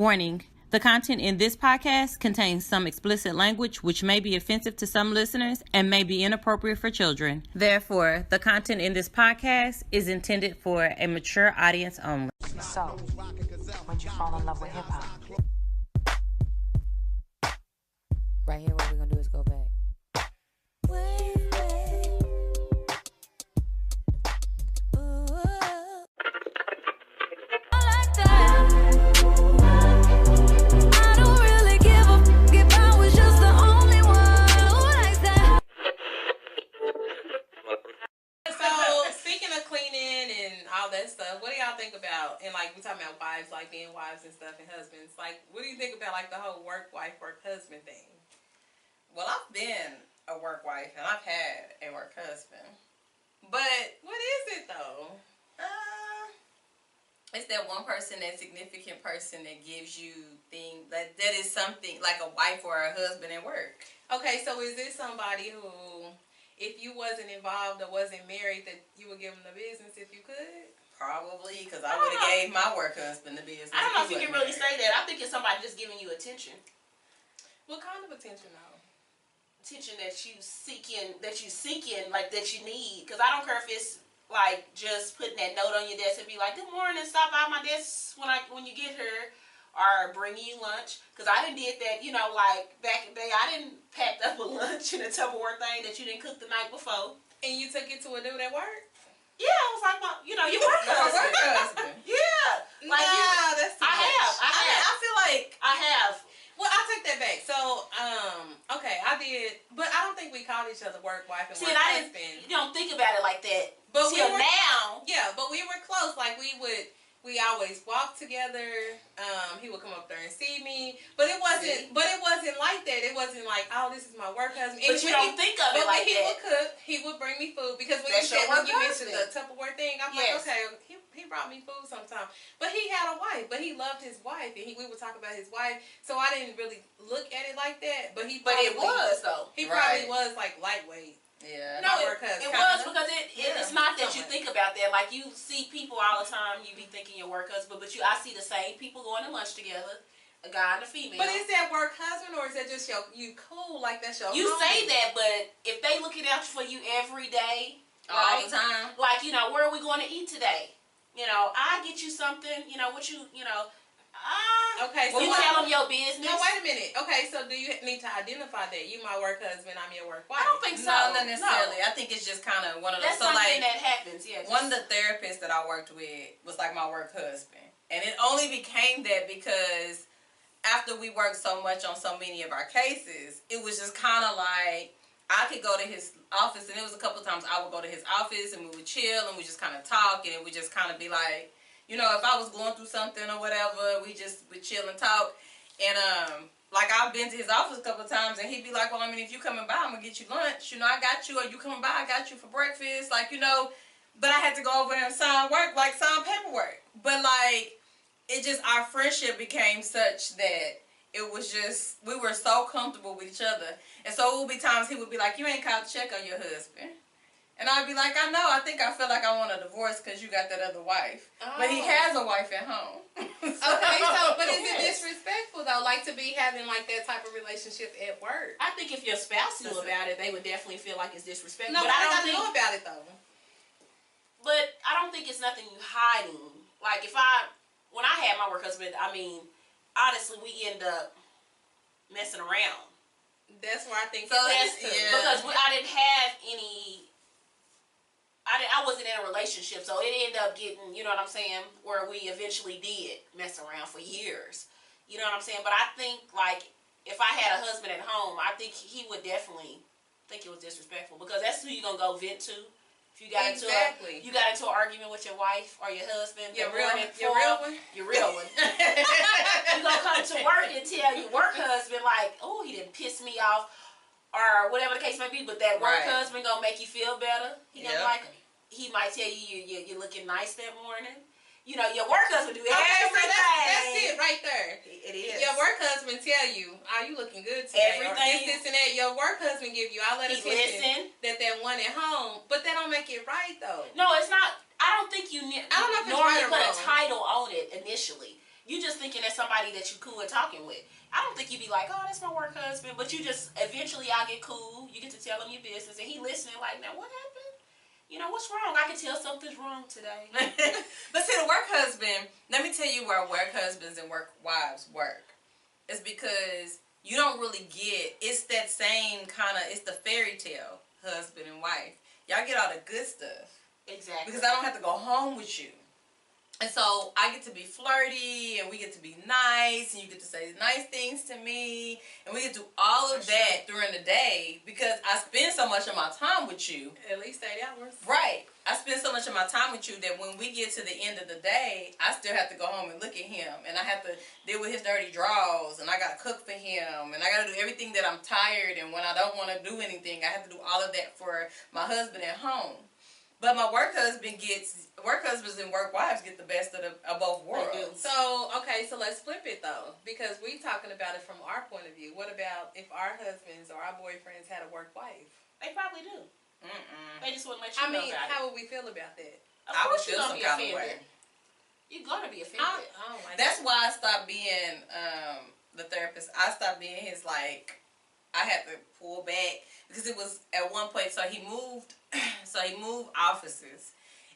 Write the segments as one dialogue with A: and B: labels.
A: Warning. The content in this podcast contains some explicit language which may be offensive to some listeners and may be inappropriate for children. Therefore, the content in this podcast is intended for a mature audience only.
B: So, when'd you fall in love with hip-hop?
C: Right here, what we're gonna do is go back.
A: What do y'all think about, and like we talking about wives, like being wives and stuff, and husbands, like what do you think about like the whole work wife, work husband thing?
D: Well, I've been a work wife and I've had a work husband,
A: but what is it though?
D: It's that one person, that significant person that gives you things that is something like a wife or a husband at work.
A: Okay, so is this somebody who, if you wasn't involved or wasn't married, that you would give them the business if you could?
D: Probably, because I would have gave my work husband the business.
E: I don't know if you can really say that. I think it's somebody just giving you attention.
A: What kind of attention, though?
E: Attention that you seeking, like that you need. Because I don't care if it's like just putting that note on your desk and be like, "Good morning, stop by my desk when you get here," or bringing you lunch. Because I done did that, like back in the day. I didn't pack up a lunch in a Tupperware thing that you didn't cook the night before.
A: And you took it to a dude at work?
E: Yeah, I was like, you work husband. Yeah. Like,
A: that's too
E: I
A: much.
E: have.
D: I feel like
E: I have.
A: Well, I'll take that back. So, okay, I did, but I don't think we called each other work wife and work husband.
E: You don't think about it like that.
A: But
E: till now.
A: Yeah, but we were close. Like we always walked together. He would come up there and see me, but it wasn't like that. It wasn't like, oh, this is my work husband.
E: But you don't think of it like that. But when
A: he would cook, he would bring me food because when you mentioned the Tupperware thing, I'm like, okay, he brought me food sometimes. But he had a wife, but he loved his wife, and we would talk about his wife. So I didn't really look at it like that. But
E: it was though.
A: He probably was like lightweight.
D: Yeah.
E: No, it was because it's not that you think about that. Like you see people all the time, you be thinking your work husband, but I see the same people going to lunch together, a guy and a female.
A: But is that work husband or is that just you cool like that's your
E: You
A: homie?
E: say that, but if they looking out for you every day,
D: all the time,
E: like where are we going to eat today? I get you something.
A: Okay,
E: so you tell them your business.
A: No, wait a minute. Okay, so do you need to identify that you my work husband, I'm your work wife?
E: I don't think so.
D: No, not necessarily. No. I think it's just kind of one of those.
E: That's something that happens. Yeah.
D: One of the therapists that I worked with was like my work husband, and it only became that because after we worked so much on so many of our cases, it was just kind of like I could go to his office, and it was a couple of times I would go to his office, and we would chill, and we just kind of talk, and it would just kind of be like, if I was going through something or whatever, we chill and talk. And, like, I've been to his office a couple of times, and he'd be like, well, I mean, if you coming by, I'm going to get you lunch. I got you. Or you coming by, I got you for breakfast. Like, but I had to go over there and sign paperwork. But, like, it just, our friendship became such that it was just, we were so comfortable with each other. And so it would be times he would be like, you ain't called to check on your husband. And I'd be like, I know, I think I feel like I want a divorce because you got that other wife. Oh. But he has a wife at home.
A: Okay, but is it disrespectful, though, like to be having like that type of relationship at work?
E: I think if your spouse knew about it, they would definitely feel like it's disrespectful.
A: No, but I don't know about it, though.
E: But I don't think it's nothing you hiding. Like, when I had my work husband, I mean, honestly, we end up messing around.
A: That's where I think
E: because I didn't have any... I wasn't in a relationship, so it ended up getting, you know what I'm saying, where we eventually did mess around for years. You know what I'm saying? But I think, like, if I had a husband at home, I think he would definitely think it was disrespectful because that's who you're going to go vent to. If you got into an argument with your wife or your husband.
A: Your real one?
E: Your real one. You're going to come to work and tell your work husband, like, oh, he didn't piss me off. Or whatever the case may be, but that work husband gonna make you feel better. He might tell you you're looking nice that morning. Your work husband do everything.
A: That's it right there.
E: It is.
A: Your work husband tell you, you looking good today.
E: Everything.
A: Or this and that. Your work husband give you all that attention that one at home, but that don't make it right though.
E: No, it's not. I don't think you
A: I don't know if
E: normally
A: it's right
E: put a title on it initially. You just thinking that's somebody that you cool and talking with. I don't think you be like, oh, that's my work husband. But you just, eventually y'all get cool. You get to tell him your business. And he listening like, now what happened? You know, what's wrong? I can tell something's wrong today.
D: But see, the work husband, let me tell you where work husbands and work wives work. It's because you don't really get, it's that same kind of, it's the fairy tale husband and wife. Y'all get all the good stuff.
E: Exactly.
D: Because I don't have to go home with you. And so I get to be flirty, and we get to be nice, and you get to say nice things to me, and we get to do all of that during the day because I spend so much of my time with you.
F: At least 8 hours.
D: Right. I spend so much of my time with you that when we get to the end of the day, I still have to go home and look at him, and I have to deal with his dirty drawers, and I got to cook for him, and I got to do everything that I'm tired, and when I don't want to do anything, I have to do all of that for my husband at home. But my work husbands and work wives get the best of both worlds.
F: So, okay, so let's flip it though, because we talking about it from our point of view. What about if our husbands or our boyfriends had a work wife?
E: They probably do. They just wouldn't let you
F: I
E: know
F: mean,
E: about
F: how
E: it.
F: would we feel about that?
D: I would feel some kind of way.
E: You're going to be offended.
F: I don't like
D: That's
F: that.
D: why I stopped being the therapist. I stopped being his, like, I had to pull back because it was at one point, so he moved offices.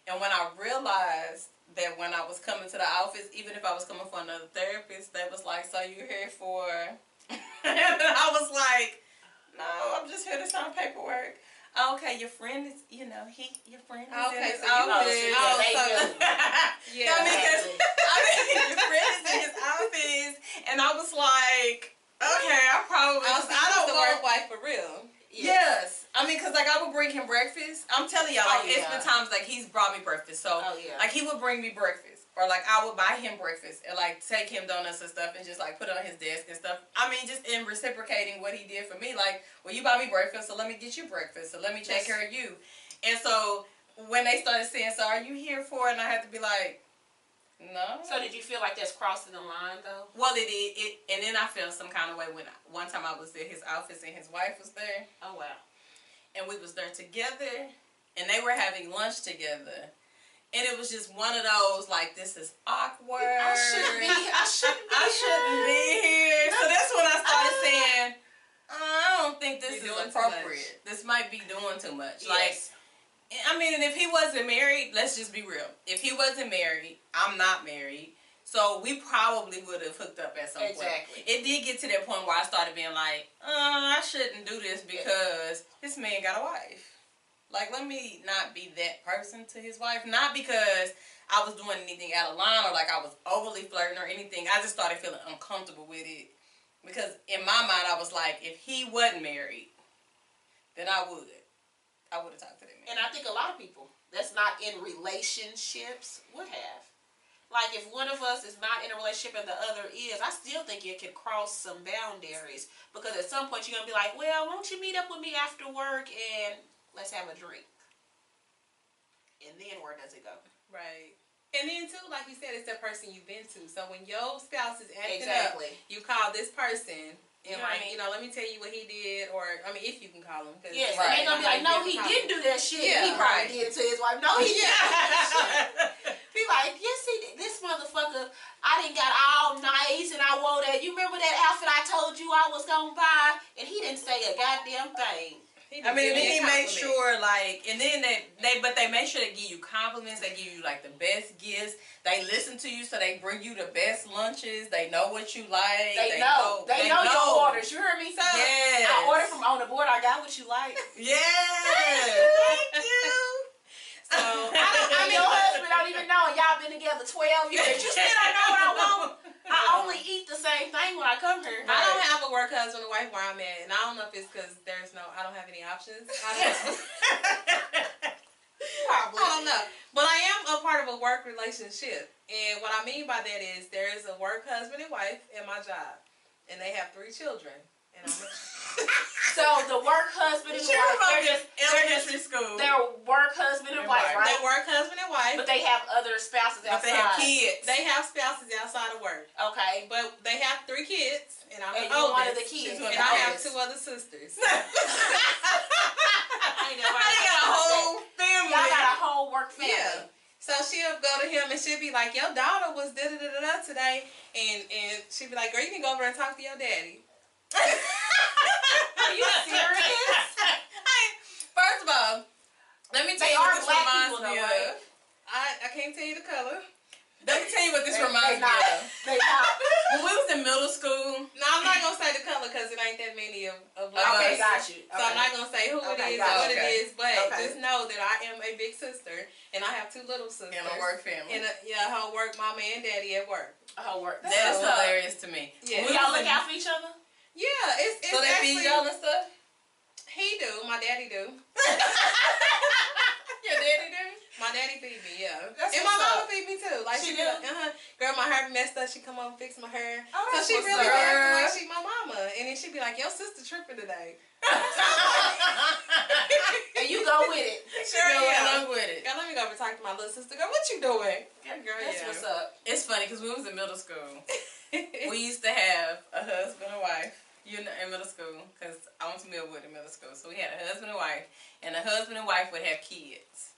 D: And when I realized that when I was coming to the office, even if I was coming for another therapist, they was like, so you're here for, and I was like, no, I'm just here to sign paperwork. Okay, your friend is, your friend is in his office.
F: Yeah.
D: Your friend is in his office. And I was like, okay, I probably, I don't
F: the
D: work.
F: work wife for real.
D: Yes. I mean, because, like, I would bring him breakfast. I'm telling y'all, like, it's been times, like, he's brought me breakfast. So, like, he would bring me breakfast. Or, like, I would buy him breakfast and, like, take him donuts and stuff and just, like, put it on his desk and stuff. I mean, just in reciprocating what he did for me. Like, well, you buy me breakfast, so let me get you breakfast. So, let me take care of you. And so, when they started saying, so are you here for it? And I had to be like, no.
E: So did you feel like that's crossing the line, though?
D: Well, it did. And then I felt some kind of way when one time I was at his office and his wife was there.
E: Oh, wow.
D: And we was there together, and they were having lunch together. And it was just one of those, like, this is awkward.
E: I shouldn't be
D: here. So that's when I started saying, I don't think this is appropriate. This might be doing too much.
E: Yes.
D: Like, I mean, and if he wasn't married, let's just be real. If he wasn't married, I'm not married. So we probably would have hooked up at some point. It did get to that point where I started being like, I shouldn't do this because this man got a wife. Like, let me not be that person to his wife. Not because I was doing anything out of line or like I was overly flirting or anything. I just started feeling uncomfortable with it. Because in my mind, I was like, if he wasn't married, then I would have talked to that man.
E: And I think a lot of people that's not in relationships would have. Like, if one of us is not in a relationship and the other is, I still think it could cross some boundaries. Because at some point, you're going to be like, well, won't you meet up with me after work and let's have a drink? And then where does it go?
F: Right. And then, too, like you said, it's the person you've been to. So when your spouse is acting up, you call this person. And, let me tell you what he did, or, if you can call him.
E: Yes, and they're going to be like, no, he didn't do that shit. Yeah, he probably did it to his wife. No, he didn't. Be like, yes, he did. This motherfucker, I done got all nice, and I wore that. You remember that outfit I told you I was going to buy? And he didn't say a goddamn thing.
D: I mean, then he made sure, like, and then they make sure they give you compliments. They give you, like, the best gifts. They listen to you, so they bring you the best lunches. They know what you like.
E: They know your orders. You heard me say?
D: Yes.
E: I ordered from on the board. I got what you like.
D: Yes. Thank you.
E: So, your husband don't even know. Y'all been together 12 years. You still don't know what I want. I only eat the same thing when I come here.
F: I don't have a work husband or wife where I'm at, and I don't know if it's because I don't have any options. Probably. I don't know. But I am a part of a work relationship. And what I mean by that is there is a work husband and wife in my job. And they have 3 children. And
E: so the work husband and wife,
D: elementary school.
E: They're work husband and wife, right?
F: They work husband and wife.
E: But they have other spouses outside.
D: But they have kids.
F: They have spouses outside of work.
E: Okay.
F: But they have 3 kids. And I'm the
E: oldest.
F: One
E: of the kids.
F: And I have 2 other sisters.
E: I
D: got a whole family.
E: Y'all got a whole work family.
F: Yeah. So she'll go to him and she'll be like, your daughter was da-da-da-da today. And she'll be like, girl, you can go over and talk to your daddy.
E: Are you serious?
D: First of all, let me tell
E: They
D: you
E: are
D: what this
E: black
D: reminds
E: people,
D: me
E: though,
D: of.
E: right?
F: I can't tell you the color.
D: Let me tell you what this reminds me of.
E: They not.
D: When we was in middle school.
F: No, I'm not going to say the color because it ain't that many of
E: Okay,
F: us.
E: got you.
F: So I'm not going to say who it is or what it is, but just know that I am a big sister and I have 2 little sisters.
D: In a work family.
F: And a whole work mama and daddy at work.
E: Oh, work.
D: That's hilarious to me.
F: Yeah.
E: Will y'all look out for each other?
F: Yeah, it's
D: So they
F: actually,
D: feed y'all and stuff?
F: He do. My daddy do.
D: Your daddy do?
F: My daddy feed me, yeah.
D: That's
F: and my
D: what's
F: mama
D: up.
F: feed me too. Like
E: She
F: she be
E: do?
F: like, girl, my hair messed up. She come over and fix my hair.
D: Oh,
F: so
D: that's
F: she
D: what's
F: really
D: up.
F: be acting like she my mama. And then she be like, your sister tripping today.
E: And you go with it.
F: Sure, yeah.
D: along with it.
F: Girl, let me go over and talk to my little sister. Girl, what you doing? Girl,
E: That's
F: yeah.
E: what's up.
D: It's funny because we was in middle school. We used to have a husband and wife. In middle school, because I went to Millwood in middle school. So we had a husband and wife, and the husband and wife would have kids.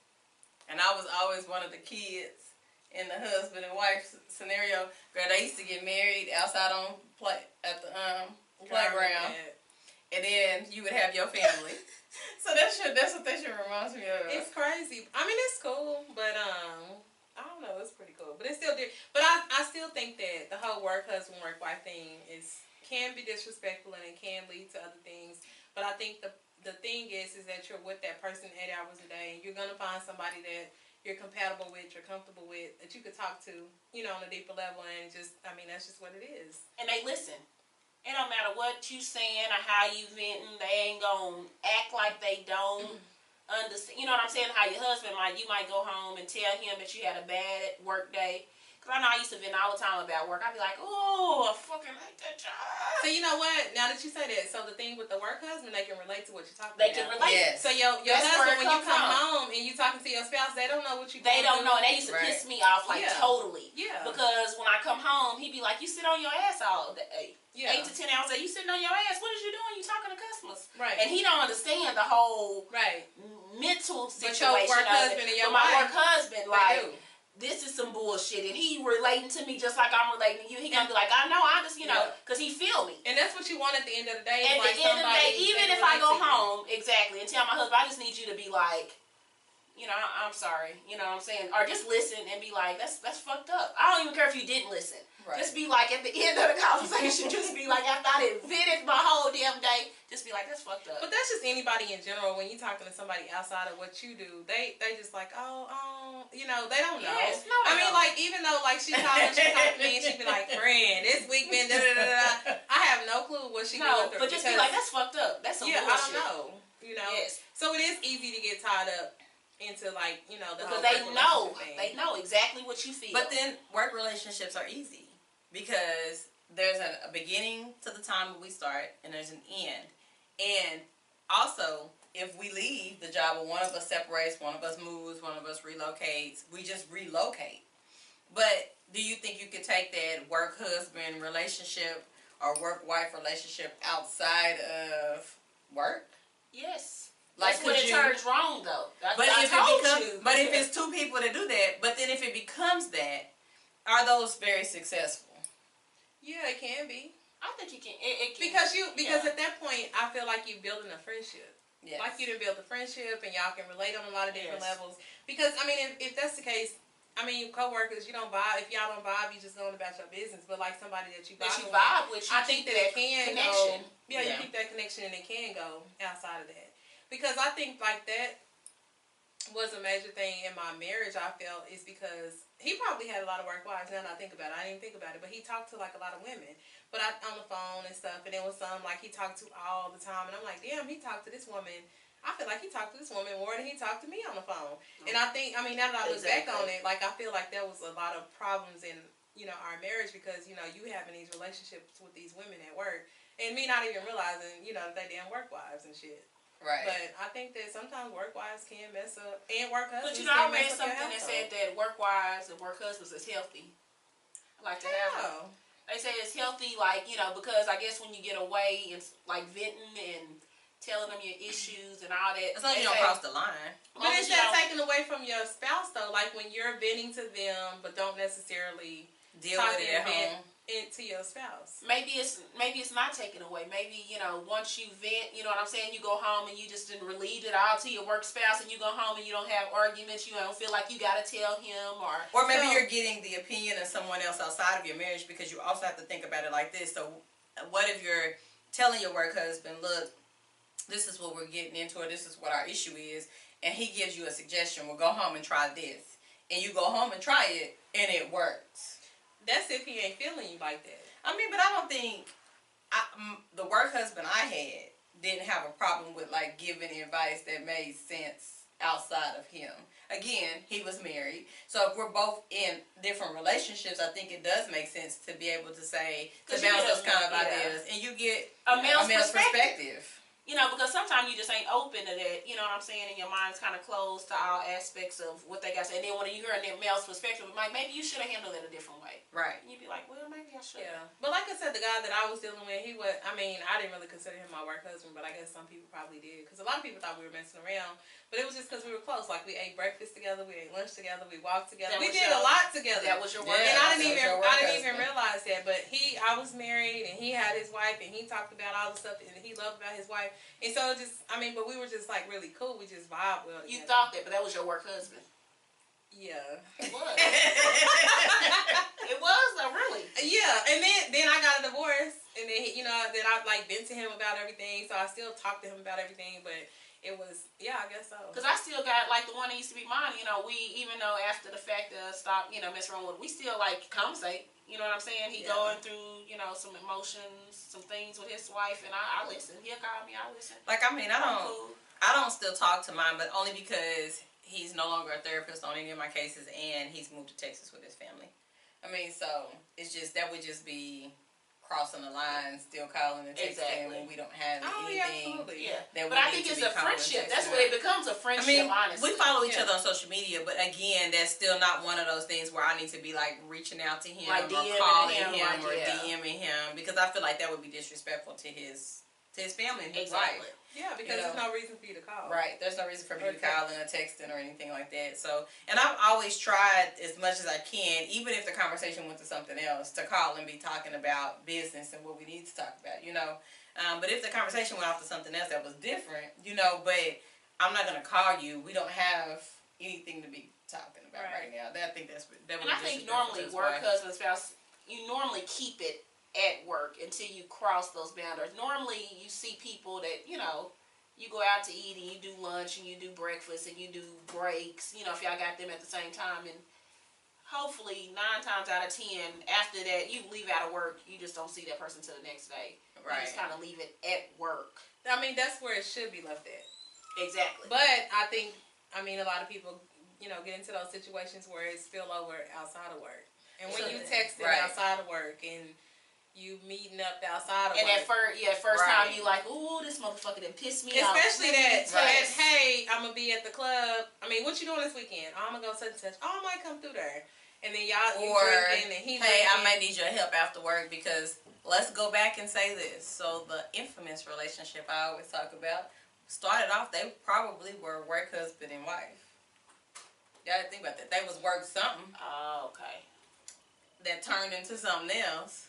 D: And I was always one of the kids in the husband and wife scenario. Girl, they used to get married outside on at the playground, and then you would have your family. So that's what that shit reminds me of.
F: It's crazy. I mean, it's cool, but I don't know. It's pretty cool, but it's still different. But I still think that the whole work husband work wife thing can be disrespectful and it can lead to other things. But I think the thing is that you're with that person 8 hours a day, and you're gonna find somebody that you're compatible with, you're comfortable with, that you could talk to, on a deeper level, and that's just what it is.
E: And they listen. It don't matter what you saying or how you venting, they ain't gonna act like they don't understand. You know what I'm saying? How your husband you might go home and tell him that you had a bad work day. Cause I know I used to vent all the time about work. I'd be like, oh, I fucking hate that job.
F: So you know what? Now that you say that, so the thing with the work husband, they can relate to what you're talking
E: They
F: about.
E: can relate.
D: Yes.
F: So your
E: That's where
F: husband,
E: it
F: when you
E: comes
F: come
E: from.
F: home and you talking to your spouse, they don't know what you.
E: They don't know, and they used to
D: Right.
E: piss me off
F: Yeah.
E: totally.
F: Yeah.
E: Because when I come home, he'd be like, "You sit on your ass all day,
F: Yeah.
E: 8 to 10 hours a day. You sitting on your ass. What is you doing? You talking to customers?"
F: Right.
E: And he don't understand the whole
F: Right.
E: mental
F: But
E: situation.
F: your work
E: of
F: husband
E: it.
F: and your
E: But my
F: wife,
E: work husband,
F: they
E: like,
F: do.
E: this is some bullshit, and he relating to me just like I'm relating to you. He gonna be like, I know, I just, because he feel me.
F: And that's what you want at the end of the day.
E: At
F: like
E: the end of the day,
F: somebody
E: even
F: that
E: if I
F: can
E: go
F: relate to you.
E: home, exactly, and tell my husband, I just need you to be like, I'm sorry, you know what I'm saying? Or just listen and be like, that's fucked up. I don't even care if you didn't listen.
D: Right.
E: Just be like, at the end of the conversation, just be like, after I done vented my whole damn day, just be like, that's fucked up.
F: But that's just anybody in general. When you talking to somebody outside of what you do, they just like, they don't know.
E: Yes, no,
F: I
E: they
F: mean,
E: don't.
F: like, even though, like, she talked to me and she be like, friend, this week been da-da-da-da-da. I have no clue what she
E: No,
F: going through.
E: but just be like, that's fucked up. That's some
F: I
E: bullshit.
F: don't know.
E: Yes.
F: So it is easy to get tied up into, like, the
E: Because
F: whole
E: they
F: work
E: know.
F: relationship thing.
E: They know exactly what you feel.
D: But then work relationships are easy because there's a beginning to the time when we start and there's an end. And also, if we leave the job or one of us separates, one of us moves, one of us relocates, we just relocate. But do you think you could take that work-husband relationship or work-wife relationship outside of work?
E: Yes.
D: Like,
E: That's when it turns wrong, though.
D: But if it's 2 people that do that, but then if it becomes that, are those very successful?
F: Yeah, it can be.
E: I think you can. It can.
F: Because at that point, I feel like you're building a friendship.
D: Yes.
F: Like you done build a friendship and y'all can relate on a lot of different
E: Yes.
F: levels. Because, I mean, if that's the case, I mean, co-workers, you don't vibe. If y'all don't vibe, you just going about your business. But like somebody that you vibe with, I think that it can
E: connection.
F: go. Yeah, you keep that connection and it can go outside of that. Because I think like that was a major thing in my marriage, I felt, is because he probably had a lot of work wives. Now that I think about it, I didn't even think about it. But he talked to like a lot of women. But on the phone and stuff. And there was some like he talked to all the time. And I'm like, damn, he talked to this woman. I feel like he talked to this woman more than he talked to me on the phone. And I think, I mean, now that I look back on it, like I feel like there was a lot of problems in, our marriage because, you having these relationships with these women at work. And me not even realizing, that they damn work wives and shit.
D: Right.
F: But I think that sometimes work wives can mess up, and work husbands.
E: But I
F: can
E: read
F: mess up your
E: something that
F: household.
E: said that work wives and work husbands is healthy. I like to have them. They say it's healthy, like, because I guess when you get away and like venting and telling them your issues and all that.
D: As long as you don't cross the line.
F: But is that taken away from your spouse though? Like when you're venting to them, but don't necessarily
D: deal with it at home
F: into your spouse.
E: Maybe it's not taken away. Maybe, you know, once you vent, you know what I'm saying, you go home and you just didn't relieve it all to your work spouse, and you go home and you don't have arguments, you don't feel like you got to tell him,
D: or maybe you're getting the opinion of someone else outside of your marriage, because you also have to think about it like this. So what if you're telling your work husband, look, this is what we're getting into, or this is what our issue is, and he gives you a suggestion, well, go home and try this, and you go home and try it and it works.
F: That's if he ain't feeling you like that.
D: I mean, but I don't think the work husband I had didn't have a problem with like giving advice that made sense outside of him. Again, he was married, so if we're both in different relationships, I think it does make sense to be able to say, to bounce those kind of ideas, and you get
E: a male's
D: perspective.
E: You know, because sometimes you just ain't open to that, you know what I'm saying, and your mind's kind of closed to all aspects of what they got to say. And then when you hear a male's perspective, like, maybe you should have handled it a different way.
D: Right.
E: And you'd be like, well, maybe I should.
F: Yeah. But like I said, the guy that I was dealing with, he was, I mean, I didn't really consider him my work husband, but I guess some people probably did. Because a lot of people thought we were messing around. But it was just because we were close. Like, we ate breakfast together, we ate lunch together, we walked together. We did a lot together.
E: That was your work.
F: And I didn't even realize that. But I was married, and he had his wife, and he talked about all the stuff that he loved about his wife. And so it just, I mean, but we were just like really cool. We just vibe well.
E: You thought that, but that was your work husband.
F: Yeah.
E: It was. It was, though, really.
F: Yeah, and then I got a divorce, and then then I like vent to him about everything. So I still talk to him about everything, but it was, yeah, I guess so.
E: Because I still got like the one that used to be mine. You know, we, even though after the fact stopped, messing around with, we still like conversate. You know what I'm saying? He going through, some emotions, some things with his wife, and I listen. He'll call me, I listen.
D: Like, I mean, I don't still talk to mine, but only because he's no longer a therapist on any of my cases, and he's moved to Texas with his family. I mean, so it's just, that would just be crossing the line, still calling and texting when we don't have anything.
E: Yeah.
D: That
E: but I think it's a friendship. That's what it becomes, a friendship, honestly.
D: We follow each other on social media, but again, that's still not one of those things where I need to be like reaching out to him
E: like
D: or calling him or DMing him, because I feel like that would be disrespectful to his family and his wife.
F: Yeah, because there's no reason for you to call.
D: Right. There's no reason for me to call and texting or anything like that. So, and I've always tried as much as I can, even if the conversation went to something else, to call and be talking about business and what we need to talk about, But if the conversation went off to something else that was different, but I'm not going to call you. We don't have anything to be talking about right now. I think that would. And
E: I think normally work husband, spouse, you normally keep it at work until you cross those boundaries. Normally you see people that, you go out to eat and you do lunch and you do breakfast and you do breaks, if y'all got them at the same time, and hopefully 9 times out of 10 after that you leave out of work, you just don't see that person till the next day. Right. You just kind of leave it at work.
F: I mean, that's where it should be left at.
E: Exactly.
F: But I think, a lot of people, get into those situations where it's spill over outside of work. And when you texting outside of work and you meeting up outside of work.
E: And at first time you like, ooh, this motherfucker done pissed me off.
F: Especially that, hey, I'm going to be at the club. I mean, what you doing this weekend? Oh, I'm going to go such and such. Oh, I might come through there. And then you drinking and he
D: hey, I might need your help after work, because let's go back and say this. So the infamous relationship I always talk about started off, they probably were work husband and wife. Y'all didn't think about that. They was work something.
E: Oh, okay.
D: That turned into something else.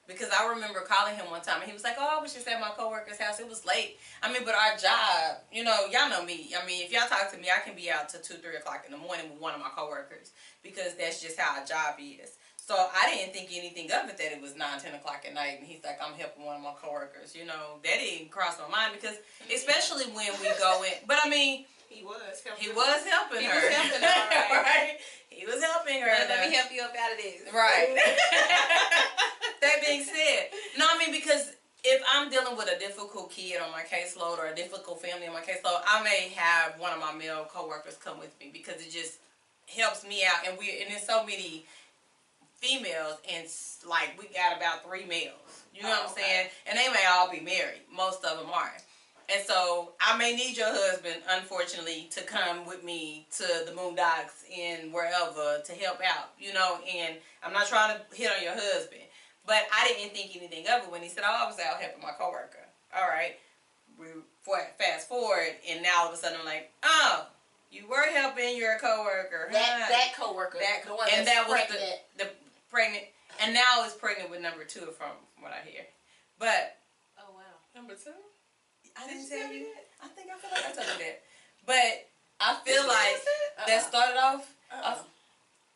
D: Because I remember calling him one time, and he was like, oh, I was just at my coworker's house. It was late. But our job, y'all know me. If y'all talk to me, I can be out till 2, 3 o'clock in the morning with one of my coworkers, because that's just how our job is. So I didn't think anything of it that it was 9, 10 o'clock at night, and he's like, I'm helping one of my coworkers. That didn't cross my mind, because especially when we go in, but he was helping her. He was helping her, right? He was helping her.
F: Let me help you up out of this.
D: Right. That being said, no, because if I'm dealing with a difficult kid on my caseload or a difficult family on my caseload, I may have one of my male coworkers come with me, because it just helps me out. And there's so many females, and like we got about 3 males. You know what I'm saying? And they may all be married. Most of them are. And so I may need your husband, unfortunately, to come with me to the Moondocks and wherever to help out, and I'm not trying to hit on your husband, but I didn't think anything of it when he said, oh, I was out helping my coworker. All right. fast forward, and now all of a sudden I'm like, oh, you were helping your coworker.
E: That coworker.
D: That
E: the one
D: and
E: that's
D: that was
E: pregnant.
D: the pregnant, and now is pregnant with number 2 from what I hear. But
E: Oh wow.
F: Number 2?
D: I
F: Did
D: didn't
F: you
D: tell
F: tell me
D: you.
F: that?
D: I think I feel like I told you that. But I feel
F: you
D: like
F: tell us
D: that started off.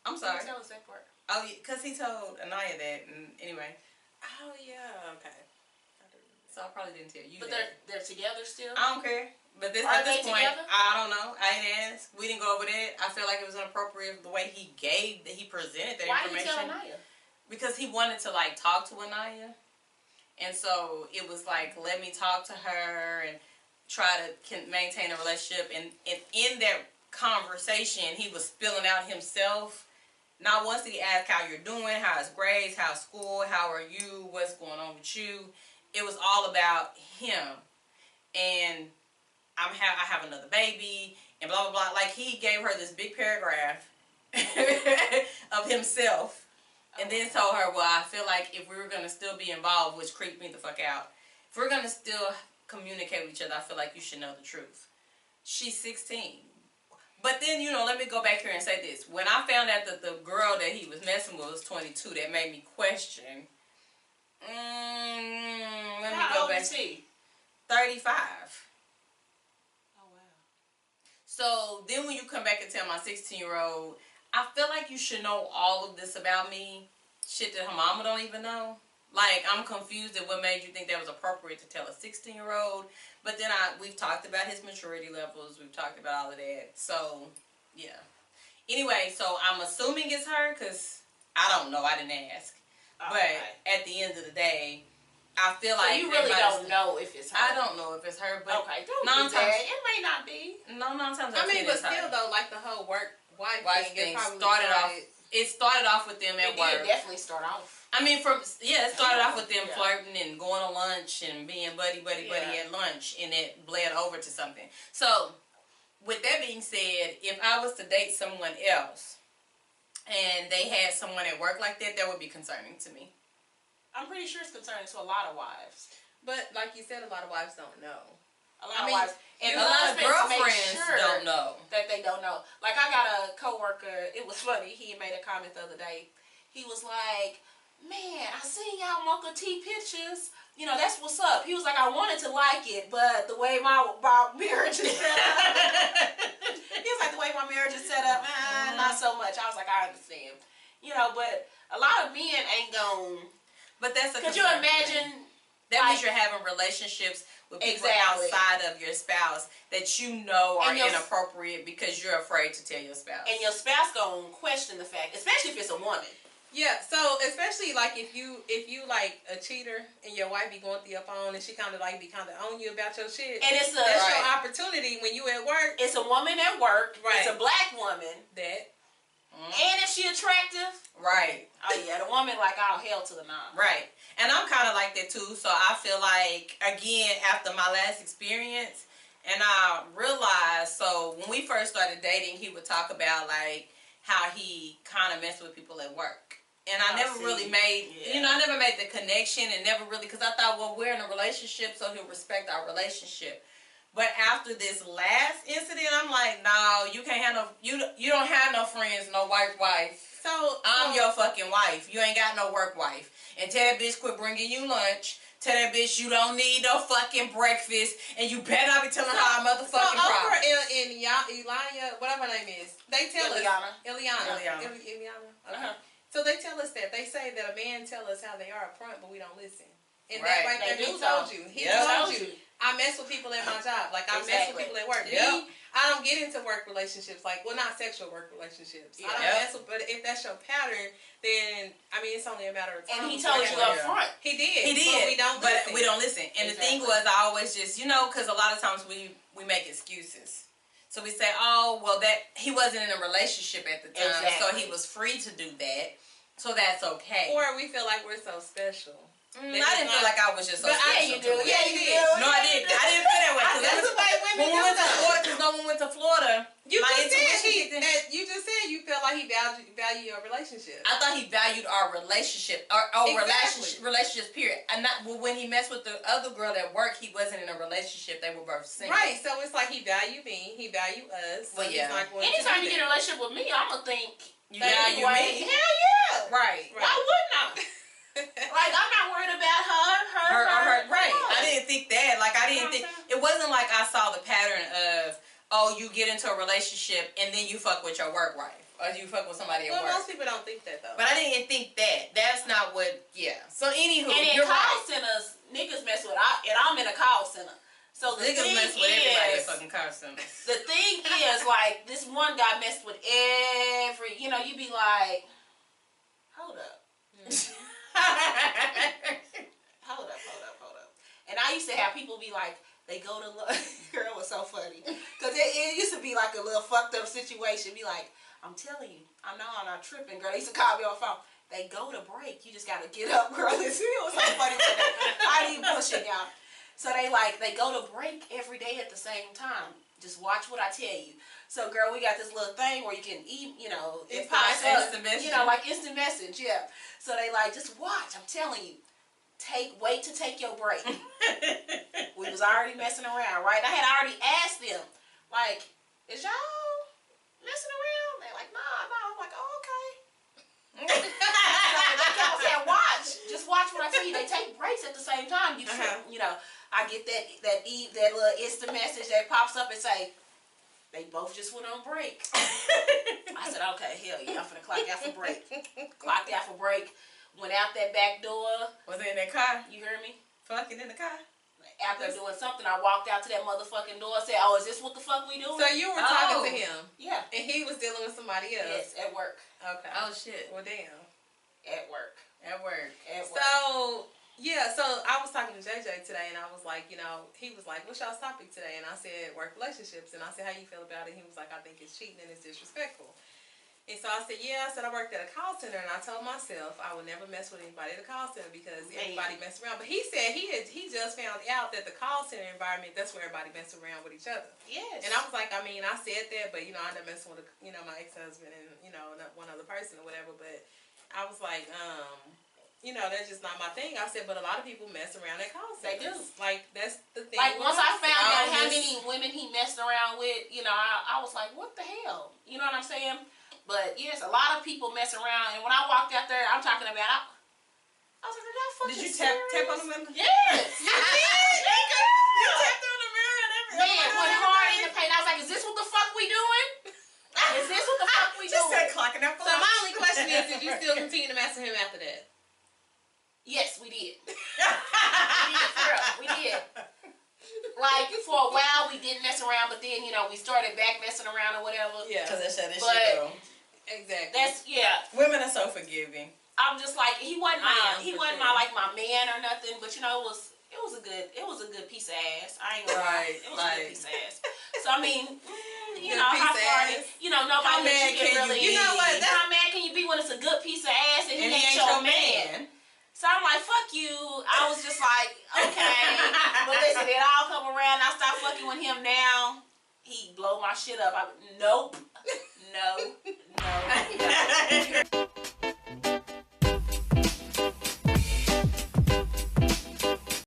D: I'm
E: Sorry.
D: sorry.
E: Tell us that part.
D: Oh, because he told Anaya that. And anyway,
F: Oh, yeah. Okay.
D: so I probably didn't tell you
E: But
D: that.
E: they're together still.
D: I don't care. But
E: Are
D: at
E: they
D: this point,
E: together?
D: I don't know. I ain't asked. We didn't go over that. I feel like it was inappropriate the way he presented that
E: Why did you
D: information.
E: tell Anaya?
D: Because he wanted to like talk to Anaya, and so it was like, let me talk to her and try to maintain a relationship. And in that conversation, he was spilling out himself. Not once did he ask how you're doing, how's grades, how's school, how are you, what's going on with you. It was all about him. And I have another baby, and blah, blah, blah. Like, he gave her this big paragraph of himself, and then told her, well, I feel like if we were going to still be involved, which creeped me the fuck out, if we're going to still communicate with each other, I feel like you should know the truth. She's 16. But then, let me go back here and say this. When I found out that the girl that he was messing with was 22, that made me question. Let me
E: How
D: go
E: old
D: back.
E: is he?
D: 35.
E: Oh wow.
D: So then when you come back and tell my 16-year-old, I feel like you should know all of this about me. Shit that her mama don't even know. Like, I'm confused at what made you think that was appropriate to tell a 16-year-old. But then we've talked about his maturity levels. We've talked about all of that. So, yeah. Anyway, so I'm assuming it's her because I don't know. I didn't ask.
E: Okay.
D: But at the end of the day, I feel like
E: you really don't know if it's her.
D: I don't know if it's her, but
E: okay, don't
D: nine
E: do that.
D: times
E: It may not be.
D: No, 9 times.
F: I mean, but still though, like the whole work-wife thing,
D: it started off with them at work.
E: It did definitely start off.
D: I mean, it started off with them flirting and going to lunch and being buddy at lunch, and it bled over to something. So, with that being said, if I was to date someone else and they had someone at work like that, that would be concerning to me.
E: I'm pretty sure it's concerning to a lot of wives.
F: But like you said, a lot of wives don't know.
E: A lot of wives. And
D: a lot of girlfriends don't know.
E: That they don't know. Like, I got a coworker, it was funny, he made a comment the other day. He was like, man, I seen y'all MochaTea pictures. That's what's up. He was like, I wanted to like it, but the way my marriage is set up. He was like, the way my marriage is set up, not so much. I was like, I understand. But a lot of men ain't gonna.
D: But that's
E: could you imagine?
D: That means you're having relationships with people outside of your spouse that you know are inappropriate because you're afraid to tell your spouse.
E: And your spouse gonna question the fact, especially if it's a woman.
F: Yeah, so especially like if you like a cheater and your wife be going through your phone and she kind of on you about your shit.
E: And that's
F: your opportunity when you at work.
E: It's a woman at work.
F: Right.
E: It's a black woman. And if she attractive.
D: Right.
E: Oh yeah, the woman like all hell to the nine.
D: Right. And I'm kind of like that too. So I feel like, again, after my last experience, and I realized, so when we first started dating, he would talk about like how he kind of messed with people at work. And I never really made, I never made the connection and never really, because I thought, well, we're in a relationship, so he'll respect our relationship. But after this last incident, I'm like, no, you can't have no, you don't have no friends, no wife.
F: So
D: I'm your fucking wife. You ain't got no work wife. And tell that bitch quit bringing you lunch. Tell that bitch you don't need no fucking breakfast. And you better not be telling her our motherfucking
F: over
D: problems.
F: in Eliana, whatever her name is, they tell us. Eliana. Okay. So they tell us that. They say that a man tell us how they are up front, but we don't listen. And that right there, he told you. He told you. I mess with people at my job. Like, I mess with people at work. Me, I don't get into work relationships. Like, well, not sexual work relationships. I don't mess with, but if that's your pattern, then, I mean, it's only a matter of time.
E: And he told you up front.
F: He did.
D: But we don't listen. And the thing was, I always just, because a lot of times we make excuses. So we say, oh, well, that he wasn't in a relationship at the time, so he was free to do that. So that's okay.
F: Or we feel like we're so special.
D: I didn't feel like I was just so special.
E: you do. Yeah, you do.
D: No, I didn't. I didn't feel that way.
F: That's the way women
D: When we went to Florida, because no one went to Florida.
F: You
D: my
F: just
D: intuition
F: said you just said you felt like he valued your relationship.
D: I thought he valued our relationship, relationships. Period. And not when he messed with the other girl at work, he wasn't in a relationship. They were both single.
F: Right. So it's like he valued me. He valued us. So
D: Well, yeah.
F: he's not going
E: Anytime
F: to
E: you get in a relationship with me, I'm gonna think
D: You value me.
E: Hell yeah.
D: Right.
E: Why wouldn't I? Like, I'm not worried about her.
D: Right. I didn't think that. Like, I didn't think. It wasn't like I saw the pattern of, oh, you get into a relationship and then you fuck with your work wife. Or you fuck with somebody at work.
F: Most people don't think that, though.
D: But I didn't think that. That's not what, yeah. So, anywho,
E: And in
D: you're
E: call
D: right.
E: centers, niggas mess with, and I'm in a call center. So the
D: Niggas
E: thing
D: mess with everybody at
E: is,
D: fucking car centers.
E: the thing is, like, this one guy messed with every, you be like, hold up. Hold up. And I used to have people be like, they go to, girl, it was so funny. Because it used to be like a little fucked up situation. Be like, I'm telling you, I know I'm not tripping, girl. They used to call me on the phone. They go to break. You just got to get up, girl. It was so funny. I didn't push it, y'all. So they go to break every day at the same time. Just watch what I tell you. So, girl, we got this little thing where you can eat, it pops up,
D: instant message.
E: like instant message, yeah. So they just watch. I'm telling you, wait to take your break. We was already messing around, right? I had already asked them, like, is y'all messing around? They're like, nah. I'm like, oh, okay. They kept saying, just watch what I tell you. They take breaks at the same time. I get that little instant message that pops up and say, they both just went on break. I said, okay, hell yeah, I'm finna clock out for break. Clocked out for break, went out that back door.
D: Was it in that car?
E: You hear me?
D: Fucking in the car?
E: After doing something, I walked out to that motherfucking door and said, oh, is this what the fuck we doing?
F: So you were talking to him?
E: Yeah.
F: And he was dealing with somebody else?
E: Yes, at work.
F: Okay.
D: Oh, shit.
F: Well, damn.
E: At work.
D: At work.
F: So, yeah, so I was talking to JJ today, and I was like, he was like, what's y'all's topic today? And I said, work relationships. And I said, how you feel about it? He was like, I think it's cheating and it's disrespectful. And so I said, I worked at a call center, and I told myself I would never mess with anybody at a call center because everybody messed around. But he said he just found out that the call center environment, that's where everybody messed around with each other.
E: Yes.
F: And I was like, I said that, but, I ended up messing with, my ex-husband and, one other person or whatever. But I was like, that's just not my thing. I said, but a lot of people mess around at call centers.
E: They do.
F: Like, that's the thing.
E: Like, once I found out how many women he messed around with, I was like, what the hell? You know what I'm saying? But, yes, a lot of people mess around. And when I walked out there, I'm talking about, I was like, are y'all fucking
D: Did you
E: serious?
D: tap on the window?
E: Yes.
D: You tapped on the mirror and everything.
E: Man, went hard in the paint. I was like, is this what the fuck we doing? Is this what the fuck we
D: Just
E: doing?
D: said clocking out for
F: So
D: lunch.
F: my only question is, did you still continue to mess with him after that?
E: Yes, we did. We did. Like, for a while, we didn't mess around, but then, we started back messing around or whatever.
F: Yeah.
D: Because that's how this
E: But-
D: shit go.
F: Exactly.
D: Women are so forgiving.
E: I'm just like, he wasn't my man or nothing, but, it was a good piece of ass. I ain't gonna lie. It was a good piece of ass. So, I mean, how far, nobody
D: mad
E: that you can really,
F: You know what?
E: how mad can you be when it's a good piece of ass and he ain't your man? So I'm like, fuck you. I was just like, okay. But listen, it all come around. I stopped fucking with him now. He blow my shit up. Nope.